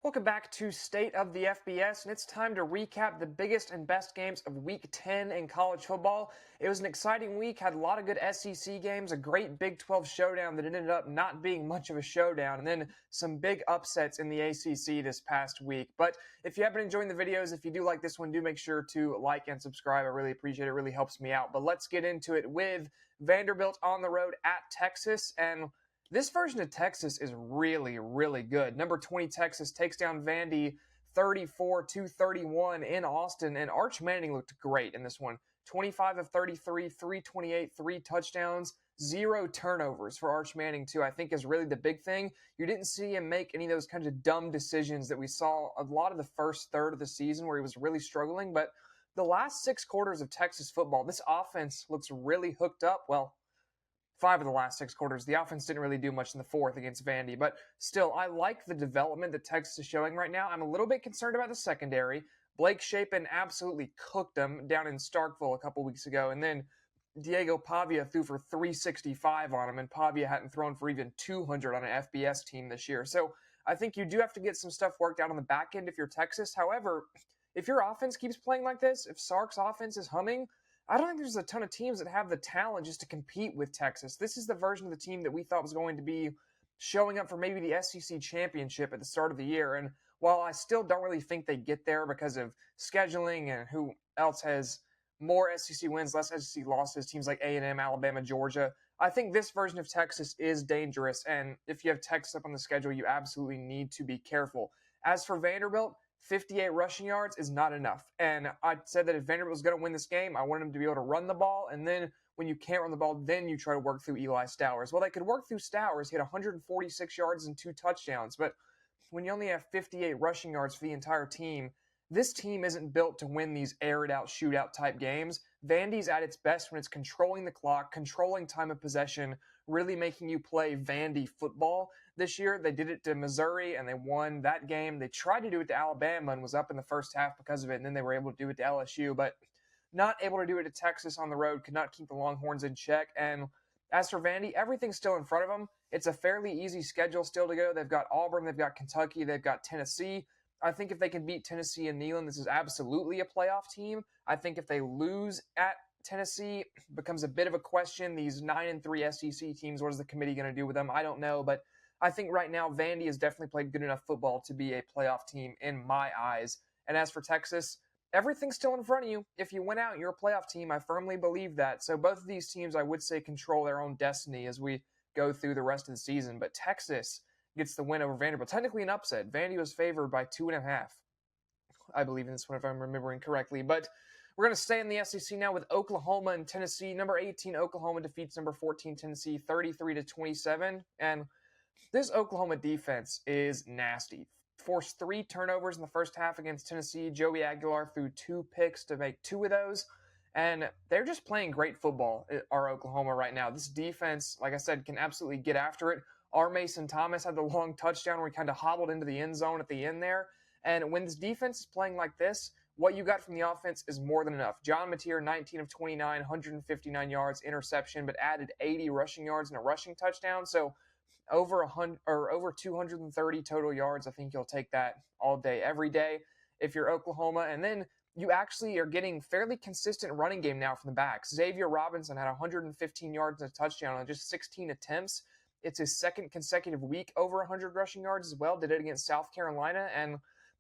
Welcome back to State of the FBS, and it's time to recap the biggest and best games of Week 10 in college football. It was an exciting week, had a lot of good SEC games, a great Big 12 showdown that ended up not being much of a showdown, and then some big upsets in the ACC this past week. But if you have been enjoying the videos, if you do like this one, do make sure to like and subscribe. I really appreciate it. It really helps me out. But let's get into it with Vanderbilt on the road at Texas, and this version of Texas is really, really good. Number 20 Texas takes down Vandy 34-31 in Austin, and Arch Manning looked great in this one. 25 of 33, 328, 3 touchdowns, 0 turnovers for Arch Manning, too, I think is really the big thing. You didn't see him make any of those kinds of dumb decisions that we saw a lot of the first third of the season where he was really struggling, but the last 6 quarters of Texas football, this offense looks really hooked up. Well, 5 of the last 6 quarters. The offense didn't really do much in the fourth against Vandy, but still, I like the development that Texas is showing right now. I'm a little bit concerned about the secondary. Blake Shapen absolutely cooked them down in Starkville a couple weeks ago, and then Diego Pavia threw for 365 on him, and Pavia hadn't thrown for even 200 on an FBS team this year. So I think you do have to get some stuff worked out on the back end if you're Texas. However, if your offense keeps playing like this, if Sark's offense is humming, I don't think there's a ton of teams that have the talent just to compete with Texas. This is the version of the team that we thought was going to be showing up for maybe the SEC championship at the start of the year. And while I still don't really think they get there because of scheduling and who else has more SEC wins, less SEC losses, teams like A&M, Alabama, Georgia, I think this version of Texas is dangerous. And if you have Texas up on the schedule, you absolutely need to be careful. As for Vanderbilt, 58 rushing yards is not enough. And I said that if Vanderbilt was going to win this game, I wanted them to be able to run the ball. And then when you can't run the ball, then you try to work through Eli Stowers. Well, they could work through Stowers. He had 146 yards and 2 touchdowns. But when you only have 58 rushing yards for the entire team, this team isn't built to win these air-it-out, shootout type games. Vandy's at its best when it's controlling the clock, controlling time of possession, really making you play Vandy football. This year, they did it to Missouri, and they won that game. They tried to do it to Alabama and was up in the first half because of it, and then they were able to do it to LSU, but not able to do it to Texas on the road, could not keep the Longhorns in check. And as for Vandy, everything's still in front of them. It's a fairly easy schedule still to go. They've got Auburn, they've got Kentucky, they've got Tennessee. I think if they can beat Tennessee and Neyland, this is absolutely a playoff team. I think if they lose at Tennessee, becomes a bit of a question. These 9-3 SEC teams, what is the committee going to do with them? I don't know, but I think right now Vandy has definitely played good enough football to be a playoff team in my eyes. And as for Texas, everything's still in front of you. If you win out, you're a playoff team. I firmly believe that. So both of these teams, I would say, control their own destiny as we go through the rest of the season. But Texas gets the win over Vanderbilt. Technically an upset. Vandy was favored by 2.5. I believe in this one, if I'm remembering correctly. But we're going to stay in the SEC now with Oklahoma and Tennessee. Number 18, Oklahoma defeats number 14, Tennessee, 33-27. And this Oklahoma defense is nasty. Forced 3 turnovers in the first half against Tennessee. Joey Aguilar threw 2 picks to make 2 of those. And they're just playing great football, our Oklahoma right now. This defense, like I said, can absolutely get after it. R. Mason Thomas had the long touchdown where he kind of hobbled into the end zone at the end there. And when this defense is playing like this, what you got from the offense is more than enough. John Mateer, 19 of 29, 159 yards, interception, but added 80 rushing yards and a rushing touchdown. So over 230 total yards. I think you'll take that all day, every day if you're Oklahoma. And then you actually are getting fairly consistent running game now from the backs. Xavier Robinson had 115 yards and a touchdown on just 16 attempts. It's his second consecutive week over 100 rushing yards as well. Did it against South Carolina. And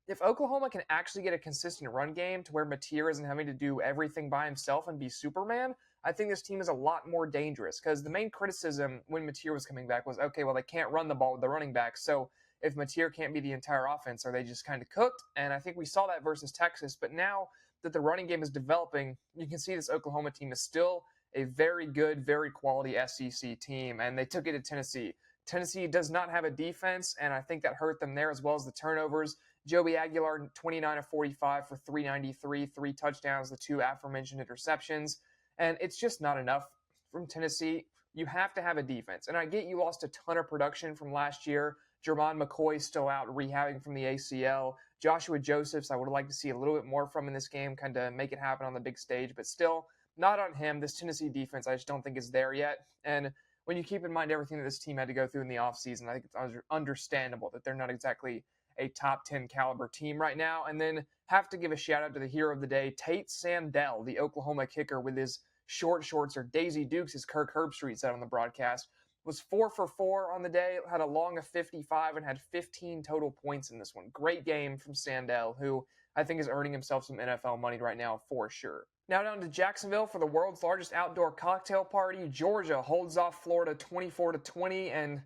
if Oklahoma can actually get a consistent run game to where Mateer isn't having to do everything by himself and be Superman, I think this team is a lot more dangerous. Because the main criticism when Mateer was coming back was, okay, well, they can't run the ball with the running backs. So if Mateer can't be the entire offense, are they just kind of cooked? And I think we saw that versus Texas. But now that the running game is developing, you can see this Oklahoma team is still a very good, very quality SEC team, and they took it to Tennessee. Tennessee does not have a defense, and I think that hurt them there as well as the turnovers. Joey Aguilar, 29 of 45 for 393, 3 touchdowns, the 2 aforementioned interceptions, and it's just not enough from Tennessee. You have to have a defense, and I get you lost a ton of production from last year. Jermon McCoy's still out rehabbing from the ACL. Joshua Josephs, I would like to see a little bit more from in this game, kind of make it happen on the big stage, but still, not on him. This Tennessee defense, I just don't think is there yet. And when you keep in mind everything that this team had to go through in the offseason, I think it's understandable that they're not exactly a top 10 caliber team right now. And then have to give a shout out to the hero of the day, Tate Sandell, the Oklahoma kicker, with his short shorts, or Daisy Dukes, as Kirk Herbstreit said on the broadcast, was 4 for 4 on the day, had a long of 55, and had 15 total points in this one. Great game from Sandell, who I think is earning himself some NFL money right now for sure. Now down to Jacksonville for the world's largest outdoor cocktail party. Georgia holds off Florida 24-20, and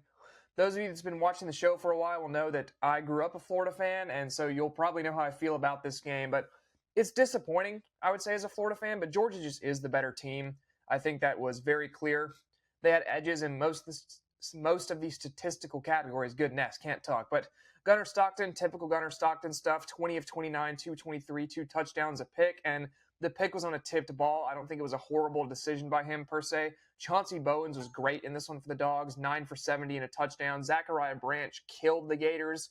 those of you that's been watching the show for a while will know that I grew up a Florida fan, and so you'll probably know how I feel about this game, but it's disappointing, I would say, as a Florida fan, but Georgia just is the better team. I think that was very clear. They had edges in most of these statistical categories. Goodness, can't talk. But Gunnar Stockton, typical Gunnar Stockton stuff, 20 of 29, 223, 2 touchdowns, a pick, and the pick was on a tipped ball. I don't think it was a horrible decision by him per se. Chauncey Bowens was great in this one for the Dogs, 9 for 70 and a touchdown. Zachariah Branch killed the Gators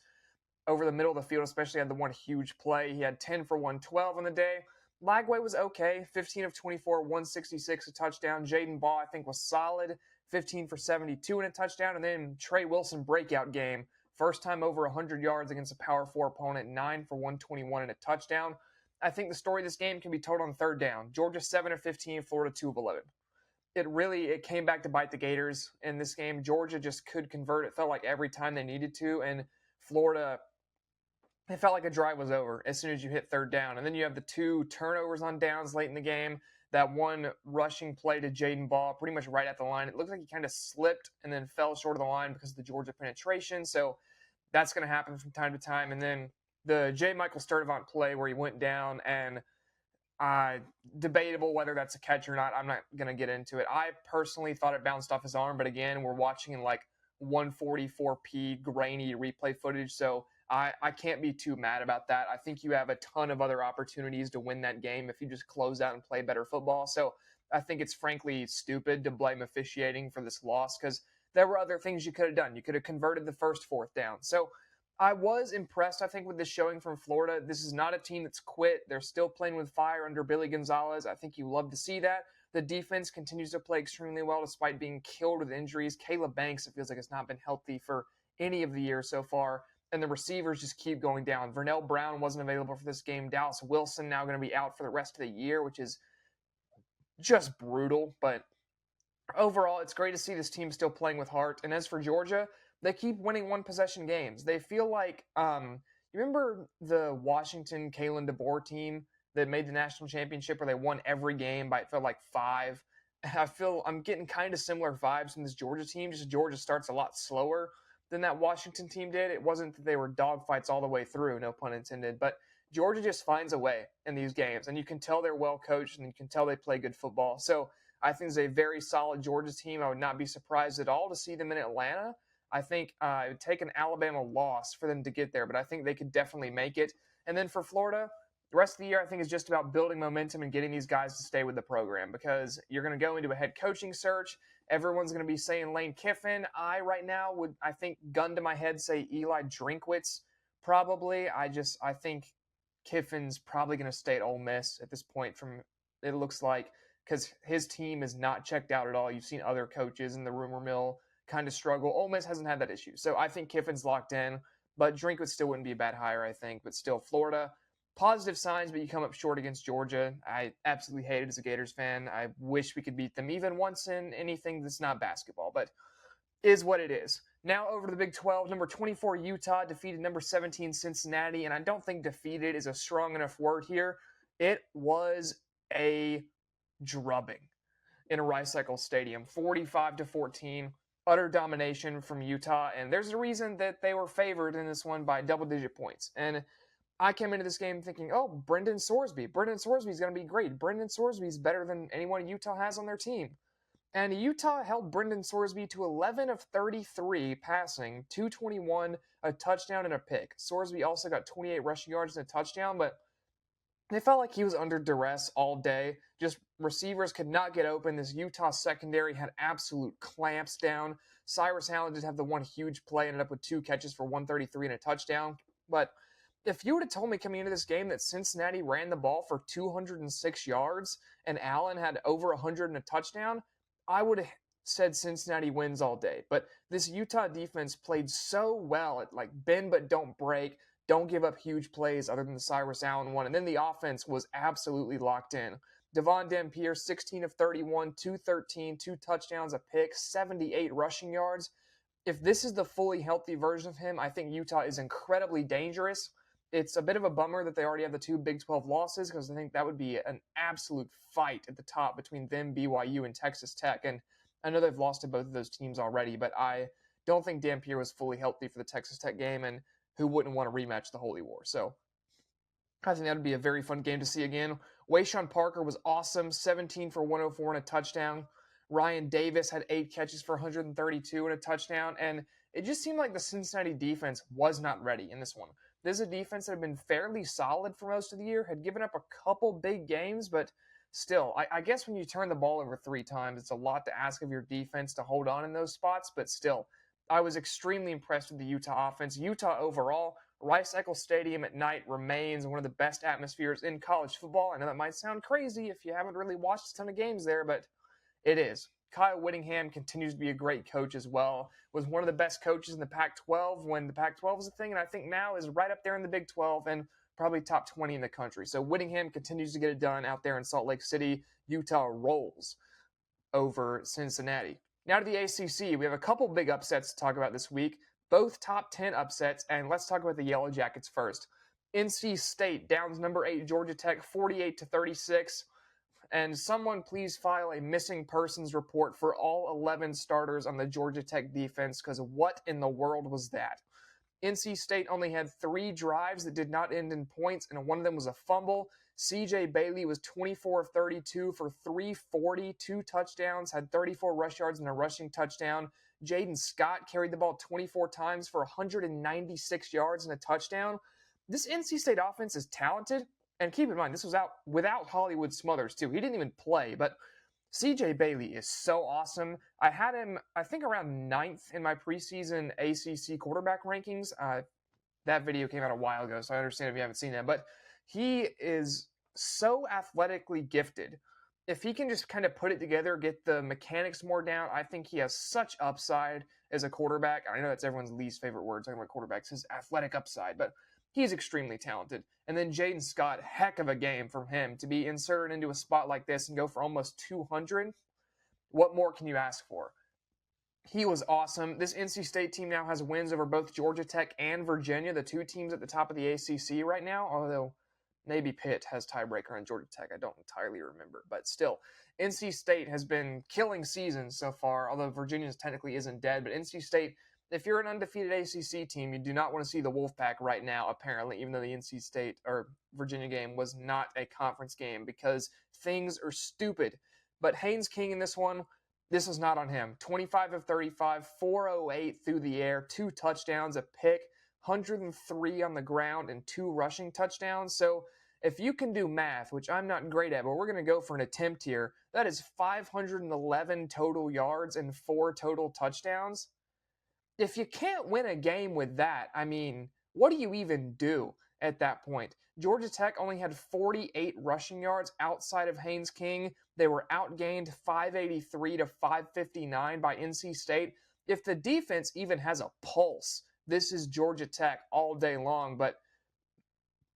over the middle of the field, especially had the one huge play. He had 10 for 112 on the day. Lagway was okay, 15 of 24, 166, a touchdown. Jaden Ball, I think, was solid, 15 for 72 and a touchdown. And then Trey Wilson, breakout game. First time over 100 yards against a Power 4 opponent, 9 for 121 and a touchdown. I think the story of this game can be told on third down. Georgia 7 of 15, Florida 2 of 11. It came back to bite the Gators in this game. Georgia just could convert. It felt like every time they needed to, and Florida, it felt like a drive was over as soon as you hit third down. And then you have the 2 turnovers on downs late in the game. That one rushing play to Jaden Ball pretty much right at the line. It looked like he kind of slipped and then fell short of the line because of the Georgia penetration. So that's going to happen from time to time. And then the J. Michael Sturdivant play where he went down, and debatable whether that's a catch or not. I'm not going to get into it. I personally thought it bounced off his arm, but again, we're watching in like 144p grainy replay footage, so I can't be too mad about that. I think you have a ton of other opportunities to win that game if you just close out and play better football. So I think it's frankly stupid to blame officiating for this loss because there were other things you could have done. You could have converted the first 4th down. So I was impressed, I think, with this showing from Florida. This is not a team that's quit. They're still playing with fire under Billy Gonzalez. I think you love to see that. The defense continues to play extremely well despite being killed with injuries. Caleb Banks, it feels like, has not been healthy for any of the year so far. And the receivers just keep going down. Vernell Brown wasn't available for this game. Dallas Wilson now going to be out for the rest of the year, which is just brutal. But overall, it's great to see this team still playing with heart. And as for Georgia, they keep winning one-possession games. They feel like, you remember the Washington Kalen DeBoer team that made the national championship where they won every game by, it felt like 5? I'm getting kind of similar vibes from this Georgia team. Just Georgia starts a lot slower than that Washington team did. It wasn't that they were dogfights all the way through, no pun intended, but Georgia just finds a way in these games, and you can tell they're well coached, and you can tell they play good football. So I think it's a very solid Georgia team. I would not be surprised at all to see them in Atlanta. I think it would take an Alabama loss for them to get there, but I think they could definitely make it. And then for Florida, the rest of the year I think is just about building momentum and getting these guys to stay with the program because you're going to go into a head coaching search. Everyone's going to be saying Lane Kiffin. I right now would, I think, gun to my head, say Eli Drinkwitz probably. I think Kiffin's probably going to stay at Ole Miss at this point from it looks like because his team is not checked out at all. You've seen other coaches in the rumor mill kind of struggle. Ole Miss hasn't had that issue. So I think Kiffin's locked in, but Drinkwitz still wouldn't be a bad hire, I think. But still, Florida, positive signs, but you come up short against Georgia. I absolutely hate it as a Gators fan. I wish we could beat them even once in anything that's not basketball, but is what it is. Now over to the Big 12. Number 24, Utah defeated number 17, Cincinnati, and I don't think defeated is a strong enough word here. It was a drubbing in a Rice-Eccles Stadium, 45-14. Utter domination from Utah, and there's a reason that they were favored in this one by double-digit points. And I came into this game thinking, oh, Brendan Sorsby. Brendan Sorsby's going to be great. Brendan Sorsby's better than anyone Utah has on their team. And Utah held Brendan Sorsby to 11 of 33 passing, 221, a touchdown, and a pick. Sorsby also got 28 rushing yards and a touchdown, but they felt like he was under duress all day. Just receivers could not get open. This Utah secondary had absolute clamps down. Cyrus Allen did have the one huge play, ended up with 2 catches for 133 and a touchdown. But if you would have told me coming into this game that Cincinnati ran the ball for 206 yards and Allen had over 100 and a touchdown, I would have said Cincinnati wins all day. But this Utah defense played so well at like bend but don't break, don't give up huge plays other than the Cyrus Allen one. And then the offense was absolutely locked in. Devon Dampier, 16 of 31, 213, 2 touchdowns, a pick, 78 rushing yards. If this is the fully healthy version of him, I think Utah is incredibly dangerous. It's a bit of a bummer that they already have the 2 Big 12 losses, because I think that would be an absolute fight at the top between them, BYU, and Texas Tech. And I know they've lost to both of those teams already, but I don't think Dampier was fully healthy for the Texas Tech game, and who wouldn't want to rematch the Holy War? So I think that would be a very fun game to see again. Wayshawn Parker was awesome, 17 for 104 and a touchdown. Ryan Davis had 8 catches for 132 and a touchdown, and it just seemed like the Cincinnati defense was not ready in this one. This is a defense that had been fairly solid for most of the year, had given up a couple big games, but still, I guess when you turn the ball over 3 times, it's a lot to ask of your defense to hold on in those spots, but still, I was extremely impressed with the Utah offense. Utah overall, Rice-Eccles Stadium at night remains one of the best atmospheres in college football. I know that might sound crazy if you haven't really watched a ton of games there, but it is. Kyle Whittingham continues to be a great coach as well. Was one of the best coaches in the Pac-12 when the Pac-12 was a thing, and I think now is right up there in the Big 12 and probably top 20 in the country. So Whittingham continues to get it done out there in Salt Lake City. Utah rolls over Cincinnati. Now to the ACC. We have a couple big upsets to talk about this week, both top 10 upsets, and let's talk about the Yellow Jackets first. NC State downs number 8 Georgia Tech 48-36. And someone please file a missing persons report for all 11 starters on the Georgia Tech defense, because what in the world was that? NC State only had 3 drives that did not end in points, and one of them was a fumble. CJ Bailey was 24 of 32 for 340, 2 touchdowns, had 34 rush yards and a rushing touchdown. Jaden Scott carried the ball 24 times for 196 yards and a touchdown. This NC State offense is talented. And keep in mind, this was out without Hollywood Smothers, too. He didn't even play, but CJ Bailey is so awesome. I had him, I think, around 9th in my preseason ACC quarterback rankings. That video came out a while ago, so I understand if you haven't seen that. But he is so athletically gifted. If he can just kind of put it together, get the mechanics more down, I think he has such upside as a quarterback. I know that's everyone's least favorite word, talking about quarterbacks, his athletic upside, but he's extremely talented. And then Jaden Scott, heck of a game from him to be inserted into a spot like this and go for almost 200. What more can you ask for? He was awesome. This NC State team now has wins over both Georgia Tech and Virginia, the 2 teams at the top of the ACC right now, although maybe Pitt has tiebreaker on Georgia Tech. I don't entirely remember. But still, NC State has been killing seasons so far, although Virginia technically isn't dead. But NC State, if you're an undefeated ACC team, you do not want to see the Wolfpack right now, apparently, even though the NC State or Virginia game was not a conference game, because things are stupid. But Haynes King in this one, this was not on him. 25 of 35, 408 through the air, 2 touchdowns, a pick, 103 on the ground, and 2 rushing touchdowns. So if you can do math, which I'm not great at, but we're going to go for an attempt here, that is 511 total yards and 4 total touchdowns. If you can't win a game with that, I mean, what do you even do at that point? Georgia Tech only had 48 rushing yards outside of Haynes King. They were outgained 583 to 559 by NC State. If the defense even has a pulse, this is Georgia Tech all day long. But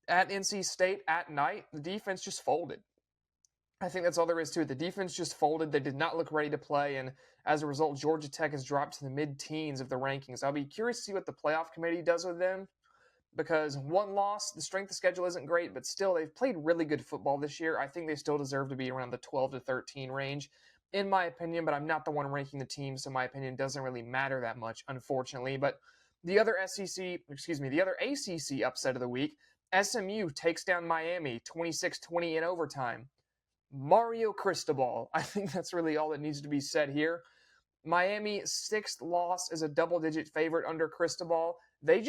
at NC State at night, the defense just folded. I think that's all there is to it. The defense just folded. They did not look ready to play, and as a result, Georgia Tech has dropped to the mid-teens of the rankings. I'll be curious to see what the playoff committee does with them, because 1 loss, the strength of schedule isn't great, but still, they've played really good football this year. I think they still deserve to be around the 12 to 13 range, in my opinion, but I'm not the one ranking the team, so my opinion doesn't really matter that much, unfortunately. But the other ACC upset of the week, SMU takes down Miami 26-20 in overtime. Mario Cristobal. I think that's really all that needs to be said here. Miami, 6th loss as a double-digit favorite under Cristobal. They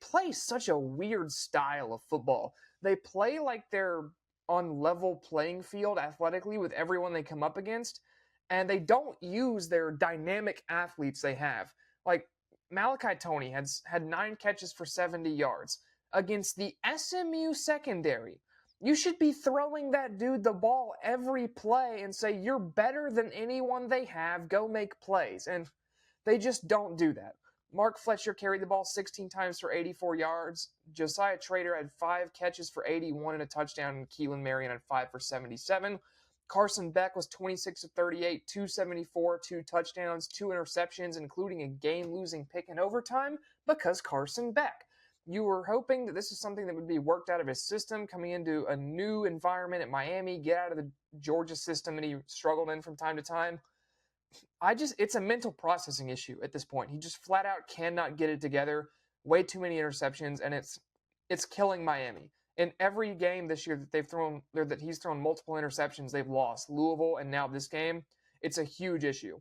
play such a weird style of football. They play like they're on level playing field athletically with everyone they come up against, and they don't use their dynamic athletes they have. Like, Malachi Toney had 9 catches for 70 yards against the SMU secondary. You should be throwing that dude the ball every play and say, you're better than anyone they have, go make plays. And they just don't do that. Mark Fletcher carried the ball 16 times for 84 yards. Josiah Trader had 5 catches for 81 and a touchdown, and Keelan Marion had 5 for 77. Carson Beck was 26 of 38, 274, 2 touchdowns, 2 interceptions, including a game-losing pick in overtime because Carson Beck. You were hoping that this is something that would be worked out of his system, coming into a new environment at Miami, get out of the Georgia system that he struggled in from time to time. It's a mental processing issue at this point. He just flat out cannot get it together. Way too many interceptions, and it's killing Miami. In every game this year that he's thrown multiple interceptions, they've lost. Louisville and now this game, it's a huge issue.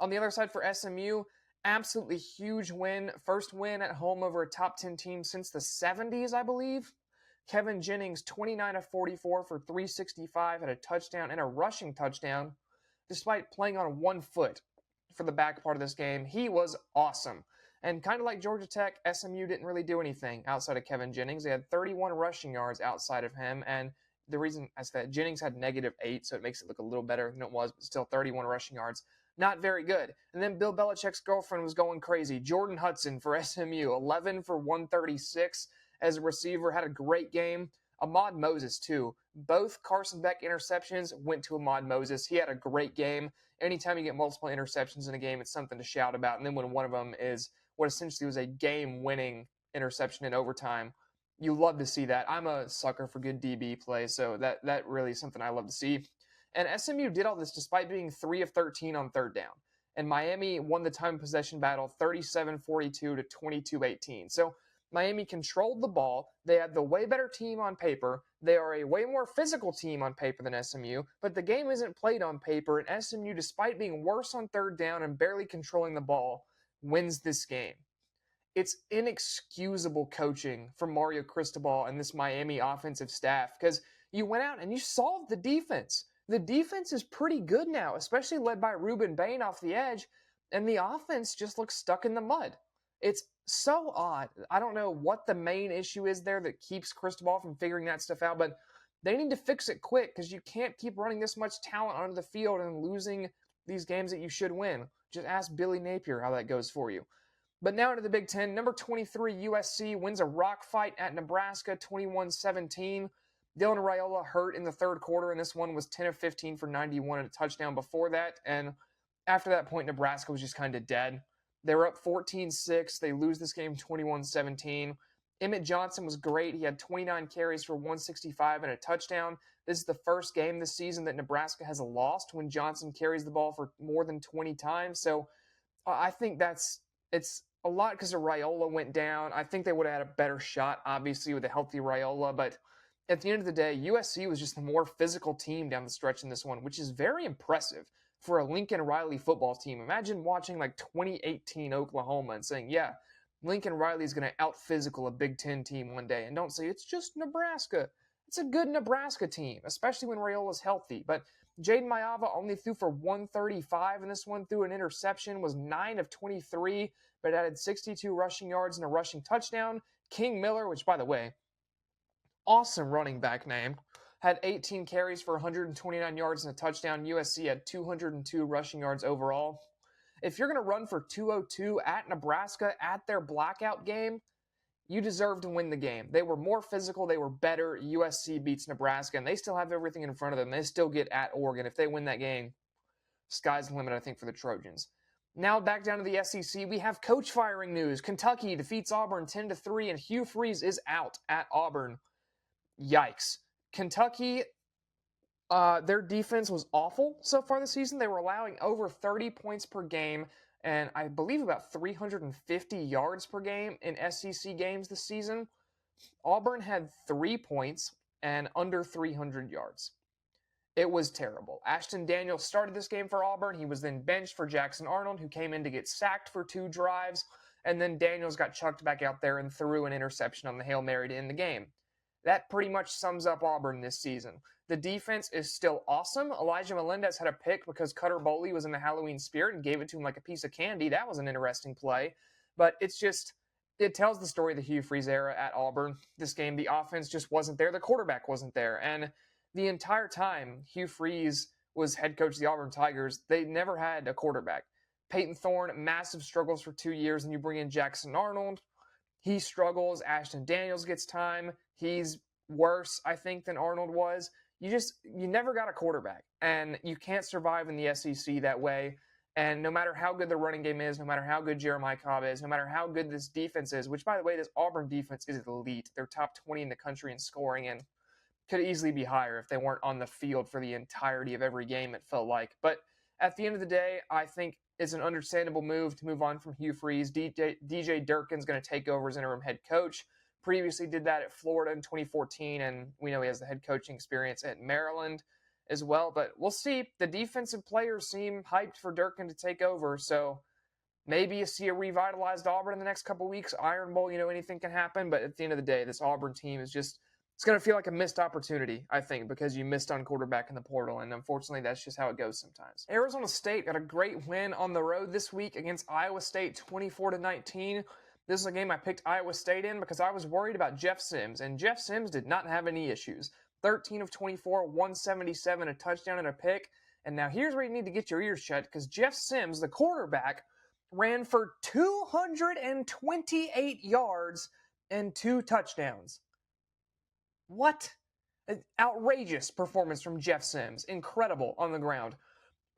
On the other side for SMU, absolutely huge win. First win at home over a top 10 team since the 70s, I believe. Kevin Jennings, 29 of 44 for 365, had a touchdown and a rushing touchdown. Despite playing on one foot for the back part of this game, he was awesome. And kind of like Georgia Tech, SMU didn't really do anything outside of Kevin Jennings. They had 31 rushing yards outside of him, and the reason I said Jennings had -8, so it makes it look a little better than it was, but still 31 rushing yards. Not very good. And then Bill Belichick's girlfriend was going crazy. Jordan Hudson for SMU, 11 for 136 as a receiver, had a great game. Ahmad Moses, too. Both Carson Beck interceptions went to Ahmad Moses. He had a great game. Anytime you get multiple interceptions in a game, it's something to shout about. And then when one of them is what essentially was a game-winning interception in overtime, you love to see that. I'm a sucker for good DB play, so that really is something I love to see. And SMU did all this despite being 3 of 13 on third down. And Miami won the time possession battle 37-42 to 22-18. So Miami controlled the ball. They had the way better team on paper. They are a way more physical team on paper than SMU, but the game isn't played on paper, and SMU, despite being worse on third down and barely controlling the ball, wins this game. It's inexcusable coaching from Mario Cristobal and this Miami offensive staff because you went out and you solved the defense. The defense is pretty good now, especially led by Ruben Bain off the edge, and the offense just looks stuck in the mud. It's so odd. I don't know what the main issue is there that keeps Cristobal from figuring that stuff out, but they need to fix it quick because you can't keep running this much talent onto the field and losing these games that you should win. Just ask Billy Napier how that goes for you. But now to the Big Ten. Number 23, USC wins a rock fight at Nebraska, 21-17. Dylan Raiola hurt in the third quarter, and this one was 10 of 15 for 91 and a touchdown before that. And after that point, Nebraska was just kind of dead. They were up 14-6. They lose this game 21-17. Emmett Johnson was great. He had 29 carries for 165 and a touchdown. This is the first game this season that Nebraska has lost when Johnson carries the ball for more than 20 times. So I think it's a lot because Raiola went down. I think they would have had a better shot, obviously, with a healthy Raiola. But at the end of the day, USC was just a more physical team down the stretch in this one, which is very impressive for a Lincoln Riley football team. Imagine watching like 2018 Oklahoma and saying, yeah, Lincoln Riley is going to out-physical a Big Ten team one day. And don't say, it's just Nebraska. It's a good Nebraska team, especially when Raiola's healthy. But Jaden Mayava only threw for 135, and this one threw an interception, was 9 of 23, but added 62 rushing yards and a rushing touchdown. King Miller, which, by the way, awesome running back name, had 18 carries for 129 yards and a touchdown. USC had 202 rushing yards overall. If you're going to run for 202 at Nebraska at their blackout game, you deserve to win the game. They were more physical. They were better. USC beats Nebraska, and they still have everything in front of them. They still get at Oregon. If they win that game, sky's the limit, I think, for the Trojans. Now back down to the SEC, we have coach firing news. Kentucky defeats Auburn 10-3, and Hugh Freeze is out at Auburn. Yikes. Kentucky, their defense was awful so far this season. They were allowing over 30 points per game and I believe about 350 yards per game in SEC games this season. Auburn had 3 points and under 300 yards. It was terrible. Ashton Daniels started this game for Auburn. He was then benched for Jackson Arnold, who came in to get sacked for 2 drives. And then Daniels got chucked back out there and threw an interception on the Hail Mary to end the game. That pretty much sums up Auburn this season. The defense is still awesome. Elijah Melendez had a pick because Cutter Boley was in the Halloween spirit and gave it to him like a piece of candy. That was an interesting play. But it tells the story of the Hugh Freeze era at Auburn. This game, the offense just wasn't there. The quarterback wasn't there. And the entire time Hugh Freeze was head coach of the Auburn Tigers, they never had a quarterback. Peyton Thorne, massive struggles for 2 years, and you bring in Jackson Arnold. He struggles. Ashton Daniels gets time. He's worse, I think, than Arnold was. You never got a quarterback, and you can't survive in the SEC that way. And no matter how good the running game is, no matter how good Jeremiah Cobb is, no matter how good this defense is, which, by the way, this Auburn defense is elite. They're top 20 in the country in scoring and could easily be higher if they weren't on the field for the entirety of every game, it felt like. But at the end of the day, I think it's an understandable move to move on from Hugh Freeze. DJ Durkin's going to take over as interim head coach. Previously did that at Florida in 2014, and we know he has the head coaching experience at Maryland as well. But we'll see. The defensive players seem hyped for Durkin to take over, so maybe you see a revitalized Auburn in the next couple weeks. Iron Bowl, anything can happen. But at the end of the day, this Auburn team is just – it's going to feel like a missed opportunity, I think, because you missed on quarterback in the portal, and unfortunately, that's just how it goes sometimes. Arizona State got a great win on the road this week against Iowa State, 24-19. This is a game I picked Iowa State in because I was worried about Jeff Sims, and Jeff Sims did not have any issues. 13 of 24, 177, a touchdown and a pick. And now here's where you need to get your ears shut, because Jeff Sims, the quarterback, ran for 228 yards and 2 touchdowns. What? An outrageous performance from Jeff Sims. Incredible on the ground.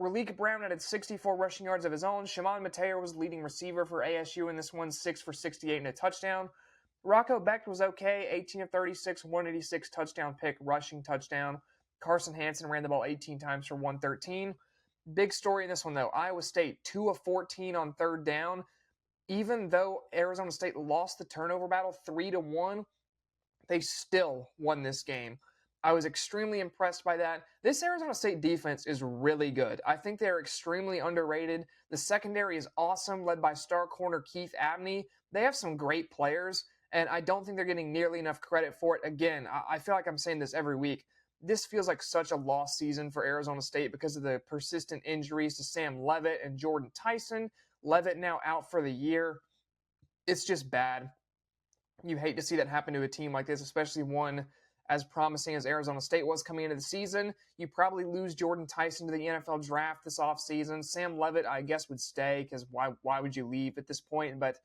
Raleek Brown added 64 rushing yards of his own. Shimon Mateo was leading receiver for ASU in this one, 6 for 68 and a touchdown. Rocco Becht was okay, 18 of 36, 186 touchdown pick, rushing touchdown. Carson Hansen ran the ball 18 times for 113. Big story in this one, though. Iowa State, 2 of 14 on third down. Even though Arizona State lost the turnover battle 3-1, they still won this game. I was extremely impressed by that. This Arizona State defense is really good. I think they're extremely underrated. The secondary is awesome, led by star corner Keith Abney. They have some great players, and I don't think they're getting nearly enough credit for it. Again, I feel like I'm saying this every week. This feels like such a lost season for Arizona State because of the persistent injuries to Sam Leavitt and Jordan Tyson. Leavitt now out for the year. It's just bad. You hate to see that happen to a team like this, especially one as promising as Arizona State was coming into the season. You probably lose Jordan Tyson to the NFL draft this offseason. Sam Leavitt, I guess, would stay because why would you leave at this point? But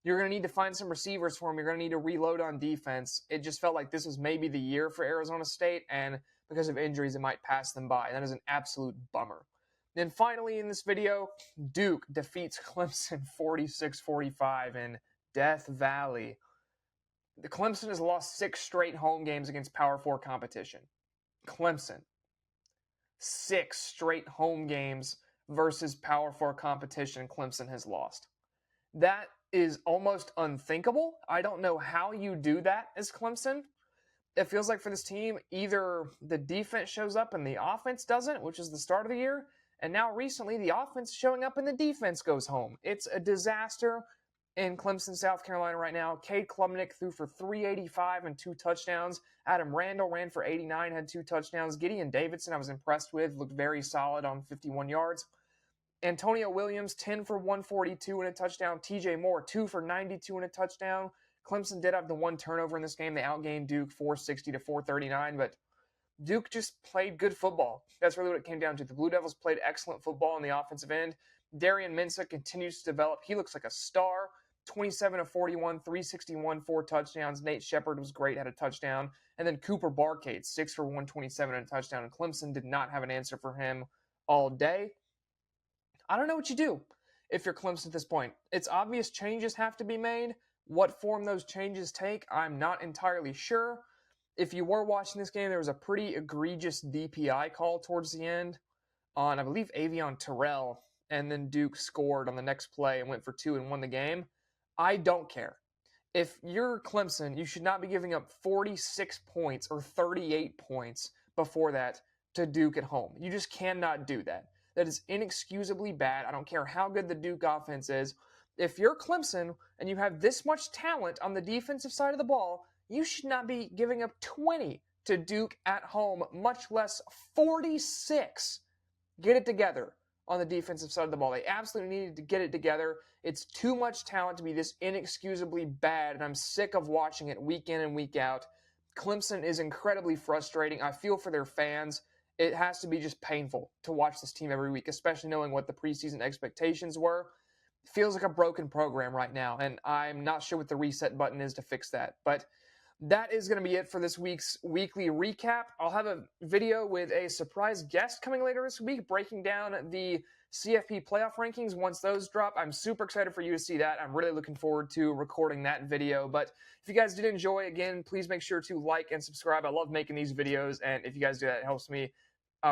you're going to need to find some receivers for him. You're going to need to reload on defense. It just felt like this was maybe the year for Arizona State, and because of injuries, it might pass them by. That is an absolute bummer. Then finally in this video, Duke defeats Clemson 46-45 in Death Valley. The Clemson has lost 6 straight home games against Power 4 competition. Clemson. 6 straight home games versus Power 4 competition Clemson has lost. That is almost unthinkable. I don't know how you do that as Clemson. It feels like for this team, either the defense shows up and the offense doesn't, which is the start of the year, and now recently the offense showing up and the defense goes home. It's a disaster in Clemson, South Carolina right now. Cade Klubnik threw for 385 and 2 touchdowns. Adam Randall ran for 89, had 2 touchdowns. Gideon Davidson, I was impressed with, looked very solid on 51 yards. Antonio Williams, 10 for 142 and a touchdown. TJ Moore, 2 for 92 and a touchdown. Clemson did have the 1 turnover in this game. They outgained Duke 460-439, but Duke just played good football. That's really what it came down to. The Blue Devils played excellent football on the offensive end. Darian Mensah continues to develop. He looks like a star. 27 of 41, 361, 4 touchdowns. Nate Shepard was great, had a touchdown. And then Cooper Barcade, 6 for 127 and a touchdown. And Clemson did not have an answer for him all day. I don't know what you do if you're Clemson at this point. It's obvious changes have to be made. What form those changes take, I'm not entirely sure. If you were watching this game, there was a pretty egregious DPI call towards the end on, I believe, Avion Terrell. And then Duke scored on the next play and went for 2 and won the game. I don't care. If you're Clemson, you should not be giving up 46 points or 38 points before that to Duke at home. You just cannot do that. That is inexcusably bad. I don't care how good the Duke offense is. If you're Clemson and you have this much talent on the defensive side of the ball, you should not be giving up 20 to Duke at home, much less 46. Get it together on the defensive side of the ball. They absolutely needed to get it together. It's too much talent to be this inexcusably bad, and I'm sick of watching it week in and week out. Clemson is incredibly frustrating. I feel for their fans. it has to be just painful to watch this team every week, especially knowing what the preseason expectations were. It feels like a broken program right now, and I'm not sure what the reset button is to fix that. But that is going to be it for this week's weekly recap. I'll have a video with a surprise guest coming later this week, breaking down the CFP playoff rankings once those drop. I'm super excited for you to see that. I'm really looking forward to recording that video. But if you guys did enjoy, again, please make sure to like and subscribe. I love making these videos, and if you guys do that, it helps me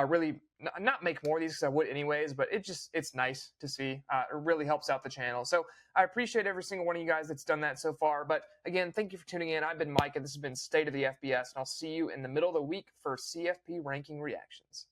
really not make more of these because I would anyways, but it's nice to see. It really helps out the channel. So I appreciate every single one of you guys that's done that so far. But again, thank you for tuning in. I've been Mike, and this has been State of the FBS, and I'll see you in the middle of the week for CFP ranking reactions.